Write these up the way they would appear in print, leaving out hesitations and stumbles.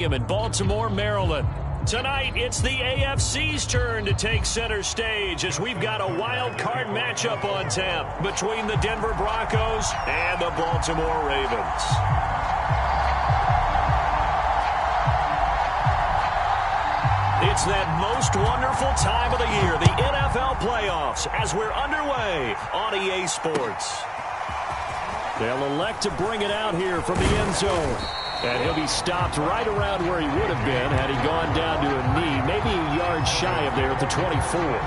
In Baltimore, Maryland. Tonight, it's the AFC's turn to take center stage as we've got a wild card matchup on tap between the Denver Broncos and the Baltimore Ravens. It's that most wonderful time of the year, the NFL playoffs, as we're underway on EA Sports. They'll elect to bring it out here from the end zone. And he'll be stopped right around where he would have been had he gone down to a knee, maybe a yard shy of there at the 24.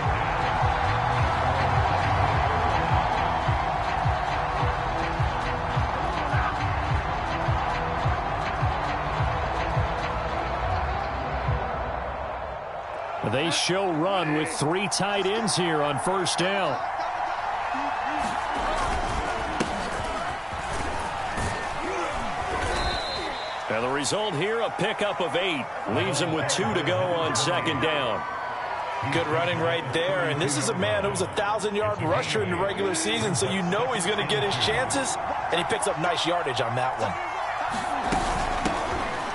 They show run with 3 tight ends here on first down. And the result here, a pickup of 8. Leaves him with 2 to go on second down. Good running right there. And this is a man who was a 1,000-yard rusher in the regular season, so you know he's going to get his chances. And he picks up nice yardage on that one.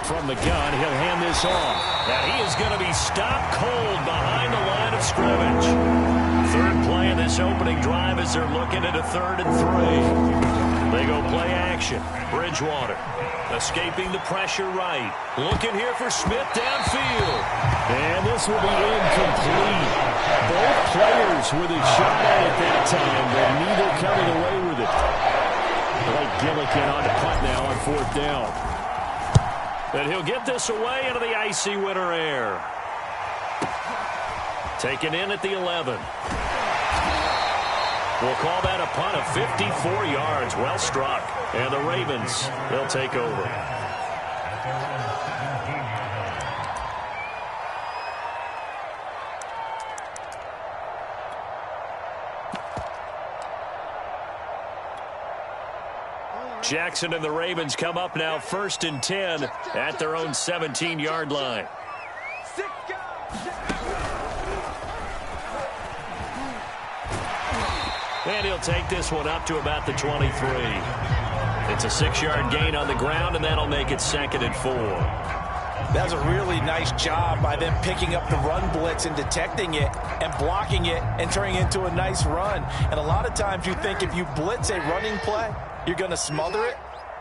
From the gun, he'll hand this off. And he is going to be stopped cold behind the line of scrimmage. Third play of this opening drive as they're looking at a 3rd and 3. They go play action. Bridgewater escaping the pressure right. Looking here for Smith downfield. And this will be incomplete. Both players with a shot at it that time, but neither coming away with it. Blake Gillikin on the punt now on 4th down. And he'll get this away into the icy winter air. Taken in at the 11. We'll call that a punt of 54 yards. Well struck. And the Ravens, they'll take over. Jackson and the Ravens come up now 1st and 10 at their own 17-yard line. And he'll take this one up to about the 23. It's a 6-yard gain on the ground, and that'll make it 2nd and 4. That's a really nice job by them picking up the run blitz and detecting it and blocking it and turning it into a nice run. And a lot of times you think if you blitz a running play, you're going to smother it.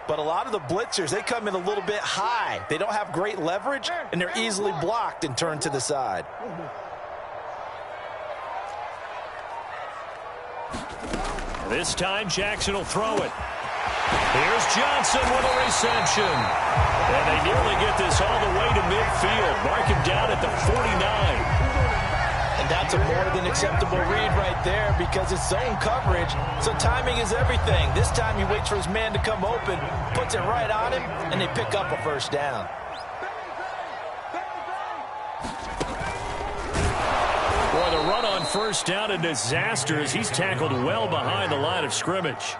But a lot of the blitzers, they come in a little bit high. They don't have great leverage, and they're easily blocked and turned to the side. This time, Jackson will throw it. Here's Johnson with a reception. And they nearly get this all the way to midfield. Mark him down at the 49. And that's a more than acceptable read right there because it's zone coverage, so timing is everything. This time he waits for his man to come open, puts it right on him, and they pick up a 1st down. Boy, the run on 1st down, a disaster as he's tackled well behind the line of scrimmage.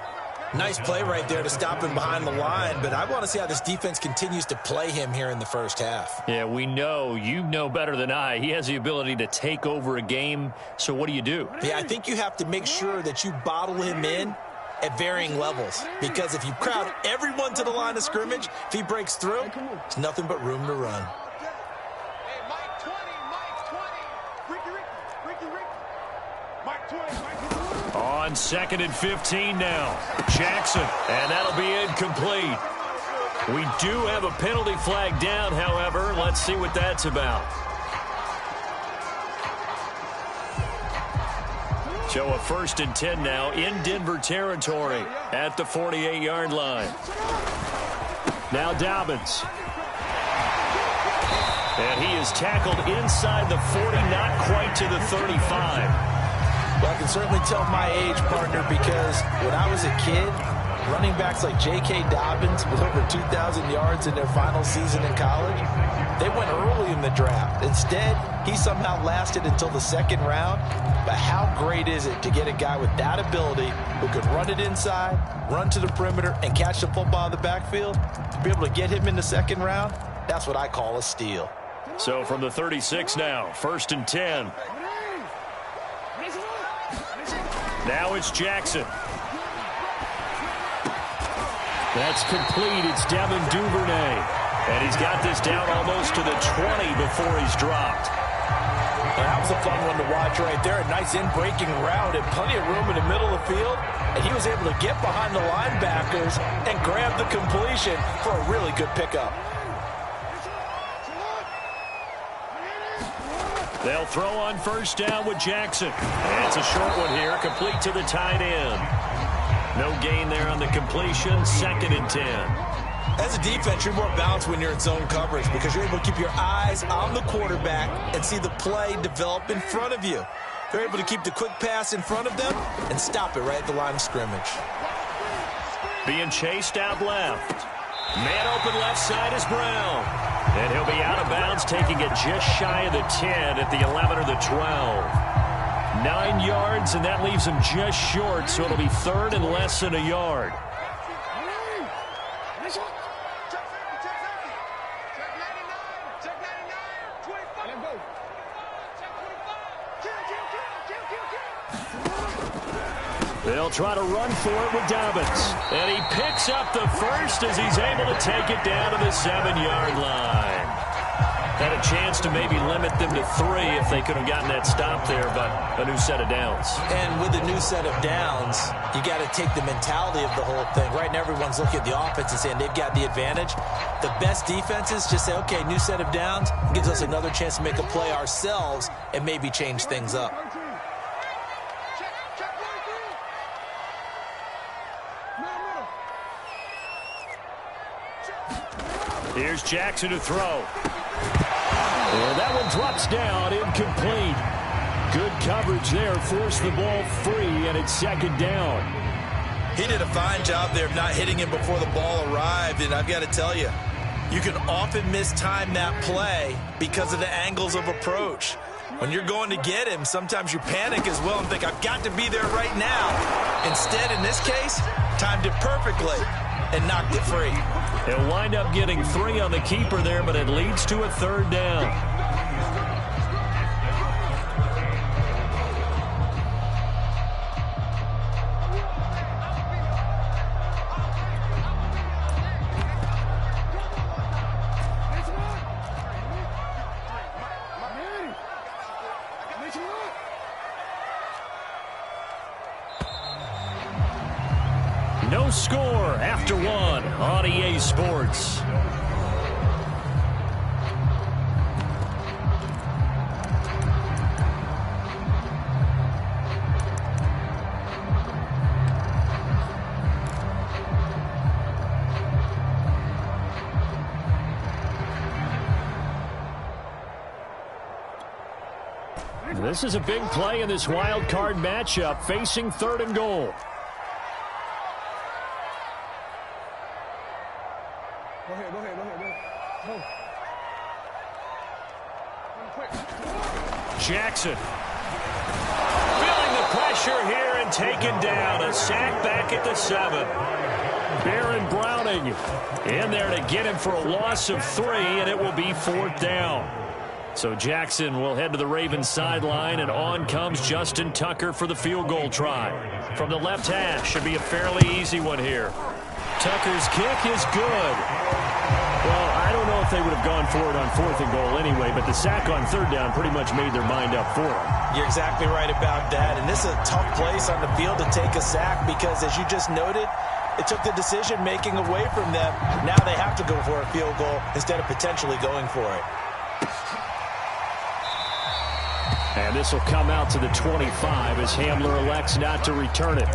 Nice play right there to stop him behind the line, but I want to see how this defense continues to play him here in the first half. Yeah, we know. You know better than I. He has the ability to take over a game, so what do you do? Yeah, I think you have to make sure that you bottle him in at varying levels, because if you crowd everyone to the line of scrimmage, if he breaks through, it's nothing but room to run. On 2nd and 15 now. Jackson, and that'll be incomplete. We do have a penalty flag down, however. Let's see what that's about. So a 1st and 10 now in Denver territory at the 48-yard line. Now Dobbins. And he is tackled inside the 40, not quite to the 35. Well, I can certainly tell my age, partner, because when I was a kid, running backs like J.K. Dobbins with over 2,000 yards in their final season in college, they went early in the draft. Instead, he somehow lasted until the 2nd round. But how great is it to get a guy with that ability who could run it inside, run to the perimeter, and catch the football in the backfield? To be able to get him in the 2nd round, that's what I call a steal. So from the 36 now, 1st and 10. Now it's Jackson. That's complete. It's Devin Duvernay. And he's got this down almost to the 20 before he's dropped. That was a fun one to watch right there. A nice in-breaking route and plenty of room in the middle of the field. And he was able to get behind the linebackers and grab the completion for a really good pickup. They'll throw on first down with Jackson. And it's a short one here, complete to the tight end. No gain there on the completion, 2nd and 10. As a defense, you're more balanced when you're in zone coverage because you're able to keep your eyes on the quarterback and see the play develop in front of you. They're able to keep the quick pass in front of them and stop it right at the line of scrimmage. Being chased out left. Man open left side is Brown. And he'll be out of bounds, taking it just shy of the 10 at the 11 or the 12. 9 yards, and that leaves him just short, so it'll be 3rd and less than a yard. They'll try to run for it with Dobbins. And he picks up the first as he's able to take it down to the 7-yard line. Had a chance to maybe limit them to 3 if they could have gotten that stop there, but a new set of downs. And with a new set of downs, you got to take the mentality of the whole thing. Right now, everyone's looking at the offense and saying they've got the advantage. The best defenses just say, okay, new set of downs, gives us another chance to make a play ourselves and maybe change things up. Here's Jackson to throw. And that one drops down, incomplete. Good coverage there, forced the ball free, and it's 2nd down. He did a fine job there of not hitting him before the ball arrived, and I've got to tell you, you can often mistime that play because of the angles of approach. When you're going to get him, sometimes you panic as well and think, I've got to be there right now. Instead, in this case, timed it perfectly and knocked it free. He'll wind up getting 3 on the keeper there, but it leads to a 3rd down. No score after 1 on EA Sports. This is a big play in this wild card matchup, facing 3rd and goal. Jackson feeling the pressure here and taken down. A sack back at the 7. Baron Browning in there to get him for a loss of 3, and it will be 4th down. So Jackson will head to the Ravens sideline, and on comes Justin Tucker for the field goal try. From the left hash, should be a fairly easy one here. Tucker's kick is good. Well, I don't know if they would have gone for it on 4th and goal anyway, but the sack on 3rd down pretty much made their mind up for them. You're exactly right about that, and this is a tough place on the field to take a sack because, as you just noted, it took the decision-making away from them. Now they have to go for a field goal instead of potentially going for it. And this will come out to the 25 as Hamler elects not to return it.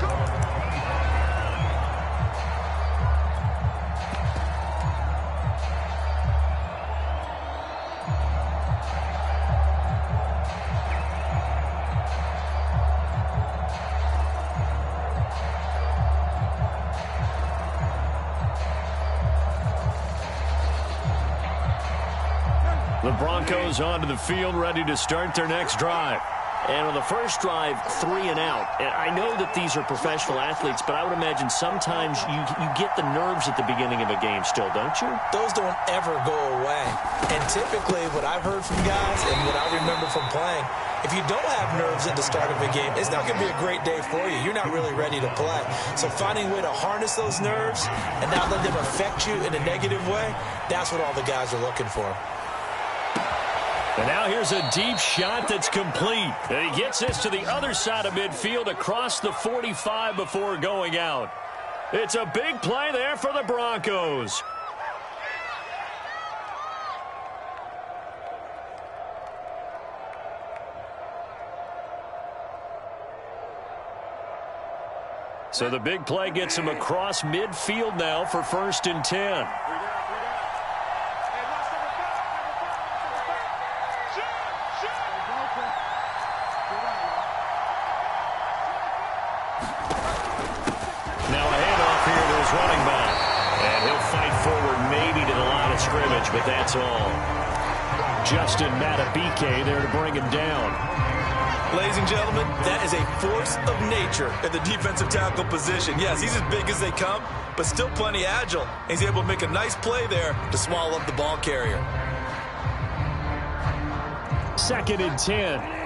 The Broncos onto the field, ready to start their next drive. And on the first drive, 3 and out. And I know that these are professional athletes, but I would imagine sometimes you get the nerves at the beginning of a game still, don't you? Those don't ever go away. And typically what I've heard from guys and what I remember from playing, If you don't have nerves at the start of a game, it's not going to be a great day for you. You're not really ready to play. So finding a way to harness those nerves and not let them affect you in a negative way, that's what all the guys are looking for. And now here's a deep shot that's complete. And he gets this to the other side of midfield across the 45 before going out. It's a big play there for the Broncos. So the big play gets him across midfield now for 1st and 10. Running back. And he'll fight forward maybe to the line of scrimmage, but that's all. Justin Matabike there to bring him down. Ladies and gentlemen, that is a force of nature at the defensive tackle position. Yes, he's as big as they come, but still plenty agile. He's able to make a nice play there to swallow up the ball carrier. 2nd and 10.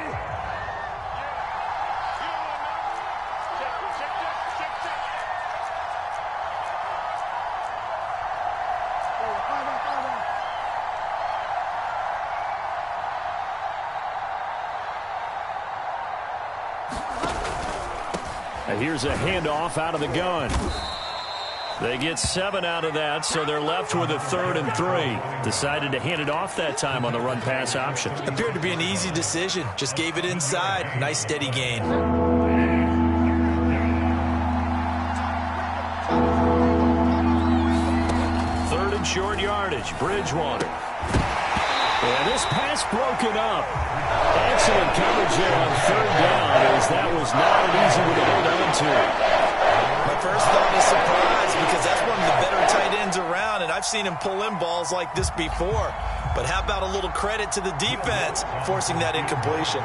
Here's a handoff out of the gun. They get 7 out of that, so they're left with a 3rd and 3. Decided to hand it off that time on the run-pass option. Appeared to be an easy decision. Just gave it inside. Nice steady gain. 3rd and short yardage. Bridgewater. And this pass broken up. Excellent coverage there on 3rd down, as that was not an easy one to hold on to. My first thought is surprise, because that's one of the better tight ends around, and I've seen him pull in balls like this before. But how about a little credit to the defense forcing that incompletion?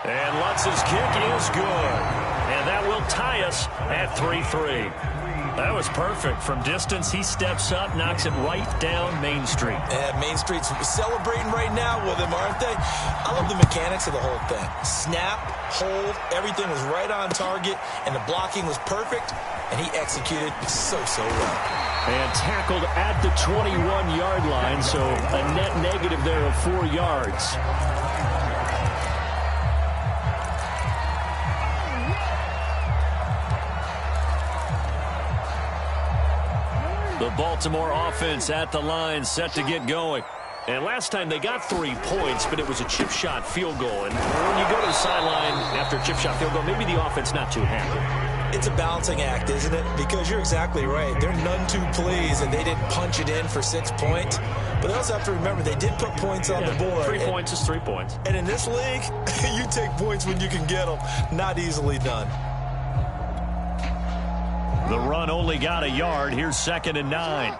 And Lutz's kick is good. And that will tie us at 3-3. That was perfect. From distance, he steps up, knocks it right down Main Street. And Main Street's celebrating right now with him, aren't they? I love the mechanics of the whole thing. Snap, hold, everything was right on target, and the blocking was perfect, and he executed so well. And tackled at the 21-yard line, so a net negative there of 4 yards. The Baltimore offense at the line, set to get going. And last time they got 3 points, but it was a chip shot field goal. And when you go to the sideline after a chip shot field goal, maybe the offense not too happy. It's a balancing act, isn't it? Because you're exactly right. They're none too pleased that they didn't punch it in for 6 points. But they also have to remember they did put points on the board. 3 points is 3 points. And in this league, you take points when you can get them. Not easily done. The run only got a yard. Here's 2nd and 9.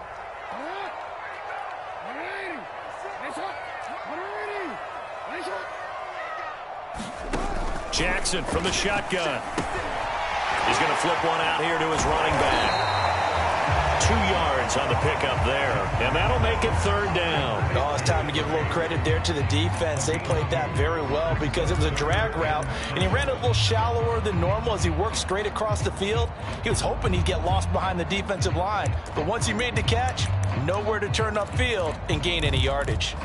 Jackson from the shotgun. He's going to flip one out here to his running back. 2 yards on the pickup there. And that'll make it 3rd down. Oh, it's time to give a little credit there to the defense. They played that very well because it was a drag route, and he ran a little shallower than normal as he worked straight across the field. He was hoping he'd get lost behind the defensive line. But once he made the catch, nowhere to turn upfield and gain any yardage.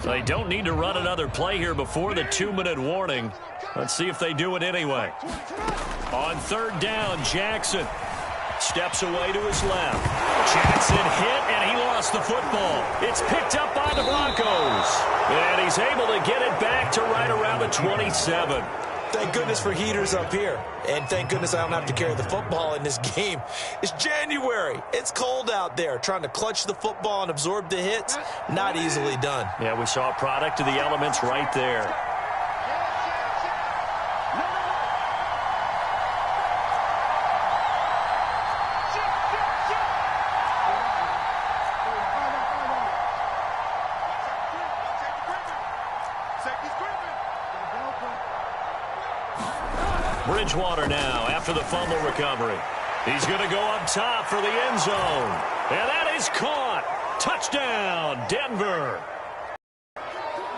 So they don't need to run another play here before the 2-minute warning. Let's see if they do it anyway. On 3rd down, Jackson steps away to his left. Jackson hit, and he lost the football. It's picked up by the Broncos. And he's able to get it back to right around the 27. Thank goodness for heaters up here. And thank goodness I don't have to carry the football in this game. It's January. It's cold out there. Trying to clutch the football and absorb the hits, not easily done. Yeah, we saw a product of the elements right there. Bridgewater now after the fumble recovery. He's going to go up top for the end zone. And that is caught. Touchdown, Denver.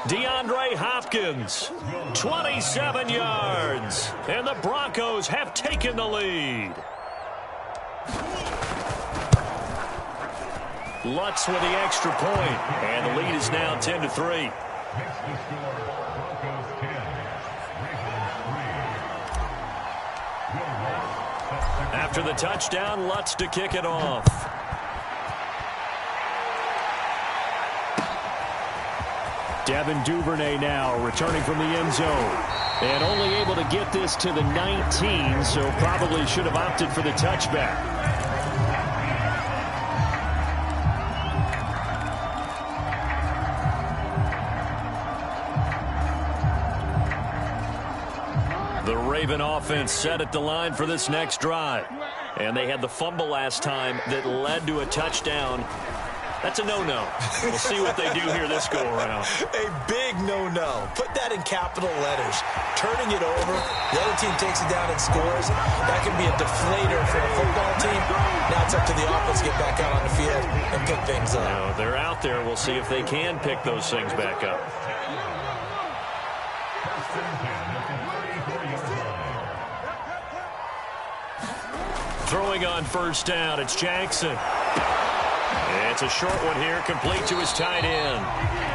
DeAndre Hopkins, 27 yards. And the Broncos have taken the lead. Lutz with the extra point. And the lead is now 10-3. After the touchdown, Lutz to kick it off. Devin Duvernay now returning from the end zone. And only able to get this to the 19, so probably should have opted for the touchback. The Raven offense set at the line for this next drive. And they had the fumble last time that led to a touchdown. That's a no-no. We'll see what they do here this go-around. A big no-no. Put that in capital letters. Turning it over, the other team takes it down and scores. That can be a deflator for a football team. Now it's up to the offense to get back out on the field and pick things up. No, they're out there. We'll see if they can pick those things back up. Throwing on first down, it's Jackson. It's a short one here, complete to his tight end.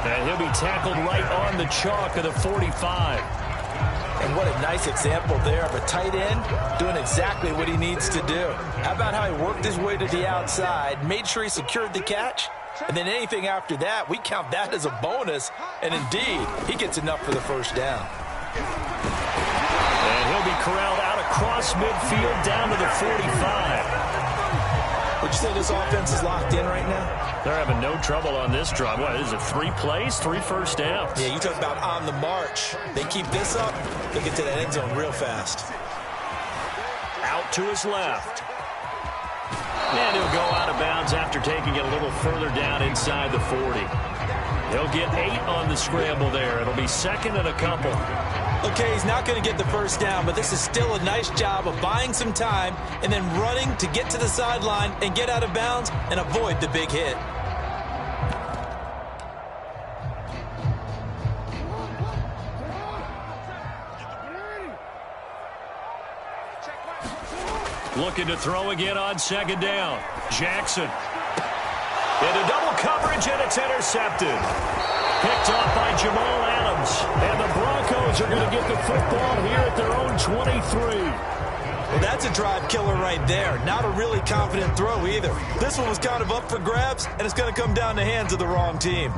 And he'll be tackled right on the chalk of the 45. And what a nice example there of a tight end doing exactly what he needs to do. How about how he worked his way to the outside, made sure he secured the catch, and then anything after that, we count that as a bonus. And indeed, he gets enough for the first down. And he'll be corralled out across midfield down to the 45. Would you say this offense is locked in right now? They're having no trouble on this drive. What is it, 3 plays, 3 first downs? Yeah, you talk about on the march. They keep this up, they'll get to that end zone real fast. Out to his left. And he'll go out of bounds after taking it a little further down inside the 40. He'll get 8 on the scramble there. It'll be second and a couple. Okay, he's not going to get the first down, but this is still a nice job of buying some time and then running to get to the sideline and get out of bounds and avoid the big hit. Looking to throw again on second down. Jackson. Into double coverage, and it's intercepted. Picked off by Jamal Adams. And the Broncos are going to get the football here at their own 23. Well, that's a drive killer right there. Not a really confident throw either. This one was kind of up for grabs, and it's going to come down the hands of the wrong team.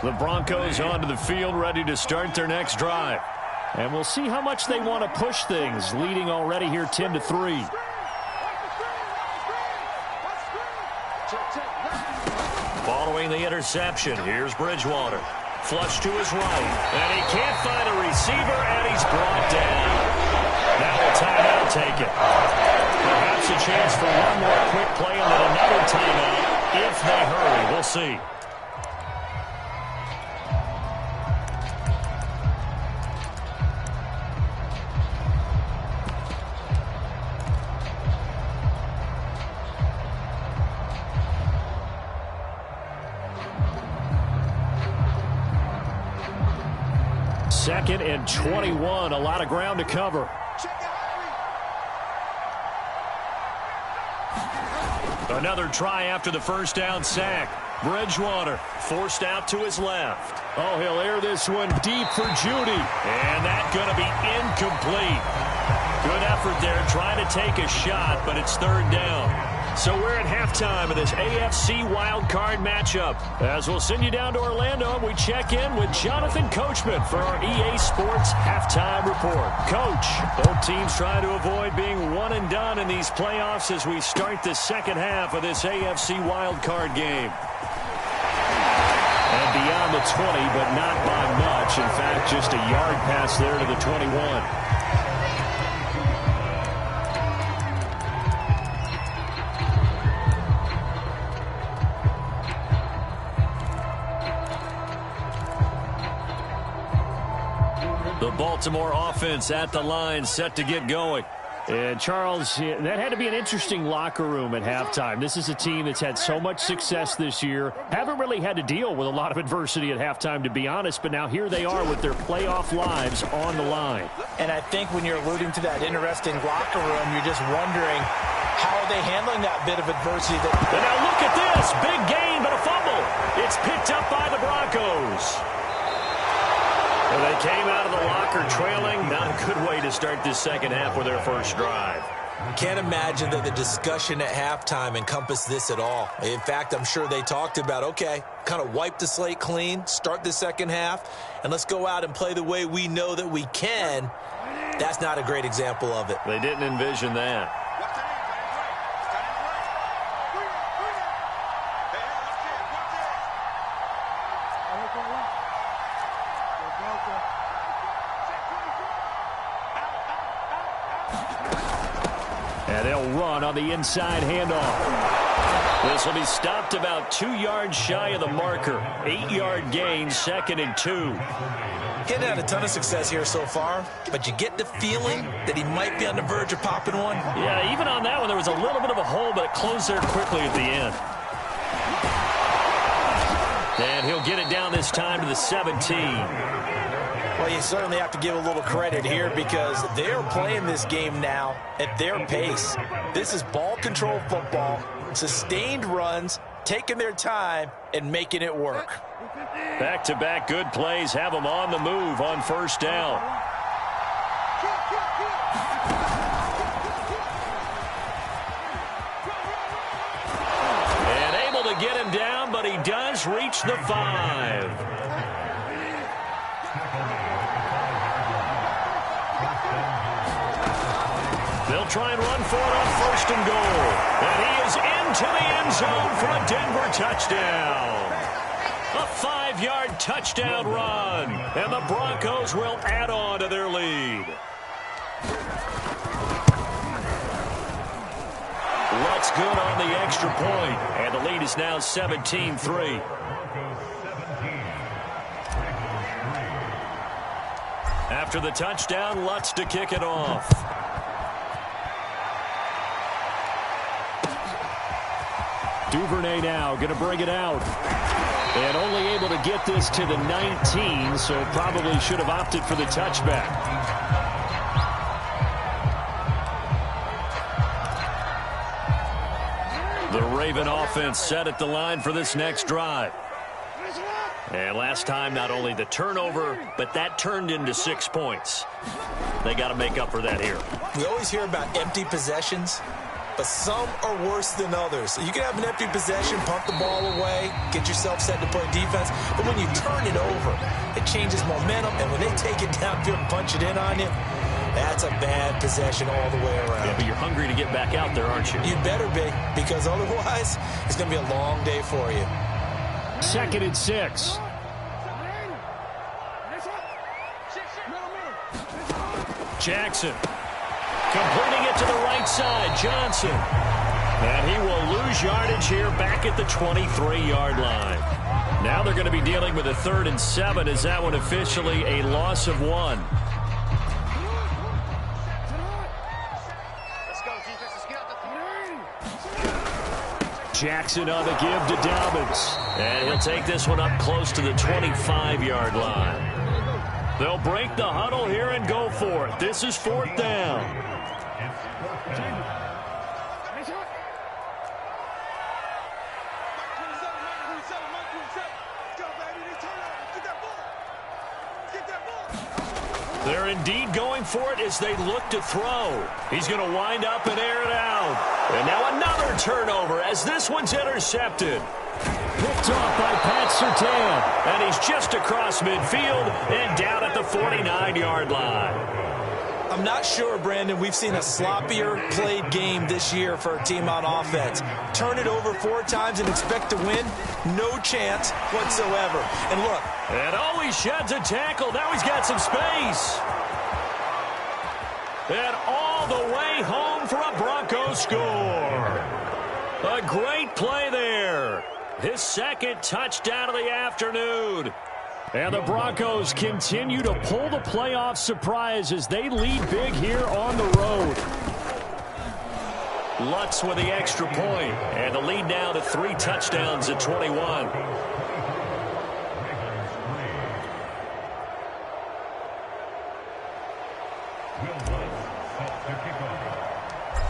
The Broncos onto the field, ready to start their next drive. And we'll see how much they want to push things, leading already here 10-3. Following the interception, here's Bridgewater. Flush to his right, and he can't find a receiver, and he's brought down. Now a timeout taken. Perhaps a chance for one more quick play and then another timeout if they hurry. We'll see. Second and 21, a lot of ground to cover. Another try after the first down sack. Bridgewater forced out to his left. Oh, he'll air this one deep for Judy. And that's going to be incomplete. Good effort there trying to take a shot, but it's third down. So we're at halftime of this AFC wildcard matchup. As we'll send you down to Orlando, and we check in with Jonathan Coachman for our EA Sports Halftime Report. Coach, both teams trying to avoid being one and done in these playoffs as we start the second half of this AFC wildcard game. And beyond the 20, but not by much. In fact, just a yard pass there to the 21. The Baltimore offense at the line, set to get going. And, Charles, that had to be an interesting locker room at halftime. This is a team that's had so much success this year. Haven't really had to deal with a lot of adversity at halftime, to be honest. But now here they are with their playoff lives on the line. And I think when you're alluding to that interesting locker room, you're just wondering how are they handling that bit of adversity. And now look at this. Big gain, but a fumble. It's picked up by the Broncos. Well, they came out of the locker trailing. Not a good way to start this second half with their first drive. Can't imagine that the discussion at halftime encompassed this at all. In fact, I'm sure they talked about, okay, kind of wipe the slate clean, start the second half, and let's go out and play the way we know that we can. That's not a great example of it. They didn't envision that. And they'll run on the inside handoff. This will be stopped about 2 yards shy of the marker. 8-yard gain, 2nd and 2. Getting had a ton of success here so far, but you get the feeling that he might be on the verge of popping one. Yeah, even on that one, there was a little bit of a hole, but it closed there quickly at the end. And he'll get it down this time to the 17. Well, you certainly have to give a little credit here because they're playing this game now at their pace. This is ball control football, sustained runs, taking their time and making it work. Back-to-back good plays have them on the move on first down. And able to get him down, but he does reach the 5. They'll try and run for it on 1st and goal. And he is into the end zone for a Denver touchdown. A 5-yard touchdown run. And the Broncos will add on to their lead. What's good on the extra point. And the lead is now 17-3. After the touchdown, Lutz to kick it off. Duvernay now going to bring it out. And only able to get this to the 19, so probably should have opted for the touchback. The Raven offense set at the line for this next drive. And last time, not only the turnover, but that turned into 6 points. They got to make up for that here. We always hear about empty possessions, but some are worse than others. So you can have an empty possession, pump the ball away, get yourself set to play defense, but when you turn it over, it changes momentum, and when they take it downfield and punch it in on you, that's a bad possession all the way around. Yeah, but you're hungry to get back out there, aren't you? You better be, because otherwise, it's going to be a long day for you. 2nd and 6. Jackson completing it to the right side. Johnson. And he will lose yardage here back at the 23-yard line. Now they're going to be dealing with a 3rd and 7. Is that one officially a loss of 1? Jackson on the give to Dobbins. And he'll take this one up close to the 25-yard line. They'll break the huddle here and go for it. This is 4th down. They're indeed going for it as they look to throw. He's going to wind up and air it out. And now another turnover as this one's intercepted. Picked off by Pat Surtain. And he's just across midfield and down at the 49-yard line. A I'm not sure, Brandon, we've seen a sloppier played game this year for a team on offense. Turn it over 4 times and expect to win? No chance whatsoever. And look. And oh, he sheds a tackle. Now he's got some space. And all the way home for a Broncos score. A great play there. His second touchdown of the afternoon. And the Broncos continue to pull the playoff surprise as they lead big here on the road. Lutz with the extra point. And the lead now to 3 touchdowns at 21.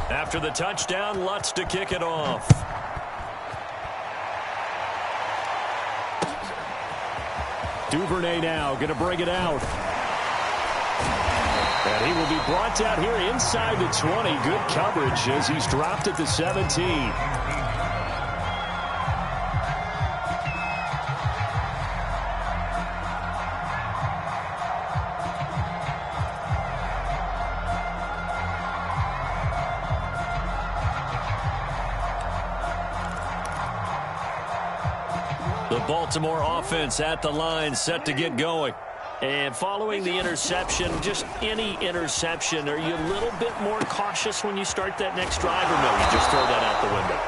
After the touchdown, Lutz to kick it off. Duvernay now going to bring it out. And he will be brought down here inside the 20. Good coverage as he's dropped at the 17. The Baltimore offense at the line, set to get going. And following the interception, just any interception, are you a little bit more cautious when you start that next drive, or no, you just throw that out the window?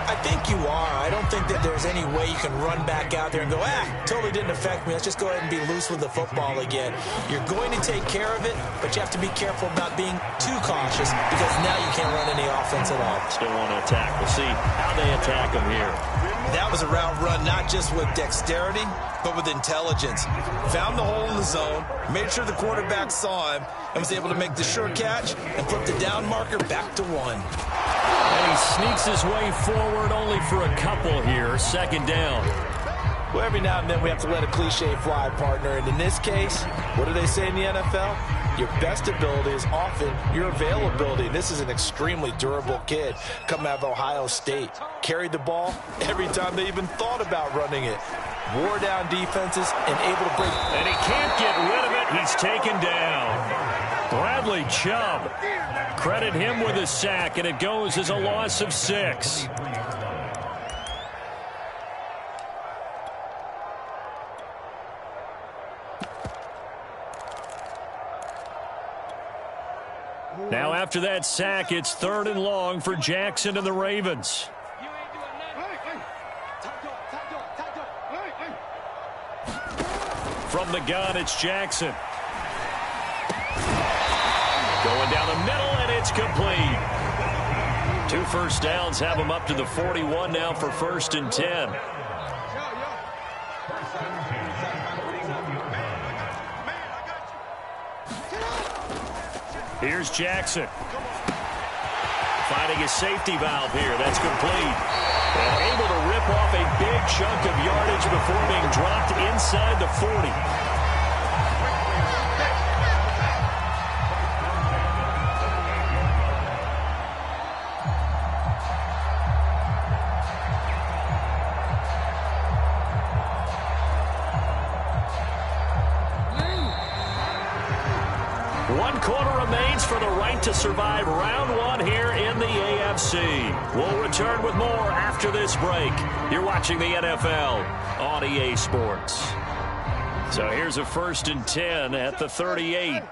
I think you are. I don't think that there's any way you can run back out there and go, totally didn't affect me. Let's just go ahead and be loose with the football again. You're going to take care of it, but you have to be careful about being too cautious because now you can't run any offense at all. Still want to attack. We'll see how they attack them here. That was a route run not just with dexterity, but with intelligence. Found the hole in the zone, made sure the quarterback saw him, and was able to make the sure catch and flip the down marker back to 1. And he sneaks his way forward only for a couple here. Second down. Well, every now and then we have to let a cliche fly, partner. And in this case, what do they say in the NFL? Your best ability is often your availability. And this is an extremely durable kid coming out of Ohio State. Carried the ball every time they even thought about running it. Wore down defenses and able to break. And he can't get rid of it. He's taken down. Bradley Chubb. Credit him with a sack, and it goes as a loss of 6. Now after that sack, it's 3rd and long for Jackson and the Ravens. From the gun, it's Jackson. Going down the middle, and it's complete. 2 first downs have him up to the 41 now for 1st and 10. Here's Jackson. Finding his safety valve here. That's complete. And able to rip off a big chunk of yardage before being dropped inside the 40. For the right to survive round 1 here in the AFC. We'll return with more after this break. You're watching the NFL on EA Sports. So here's a 1st and 10 at the 38.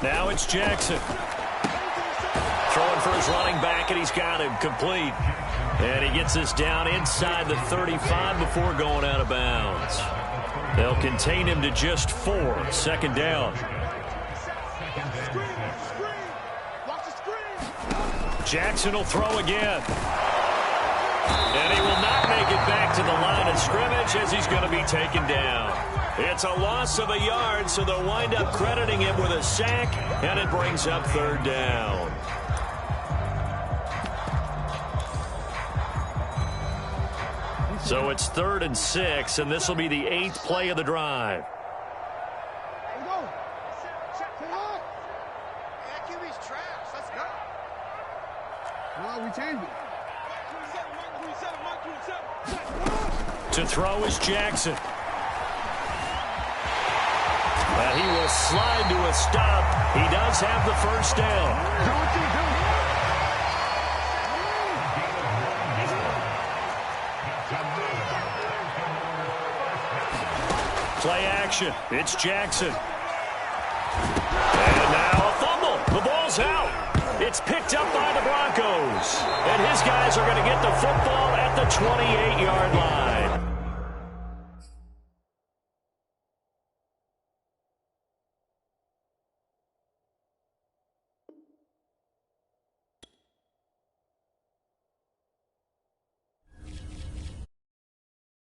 Now it's Jackson. Throwing for his running back, and he's got him complete. And he gets us down inside the 35 before going out of bounds. They'll contain him to just 4. 2nd down. Jackson will throw again. And he will not make it back to the line of scrimmage as he's going to be taken down. It's a loss of a yard, so they'll wind up crediting him with a sack, and it brings up 3rd down. So it's 3rd and 6, and this will be the 8th play of the drive. To throw is Jackson. And he will slide to a stop. He does have the first down. Play action. It's Jackson. And now a fumble. The ball's out. It's picked up by the Broncos. And his guys are going to get the football at the 28-yard line.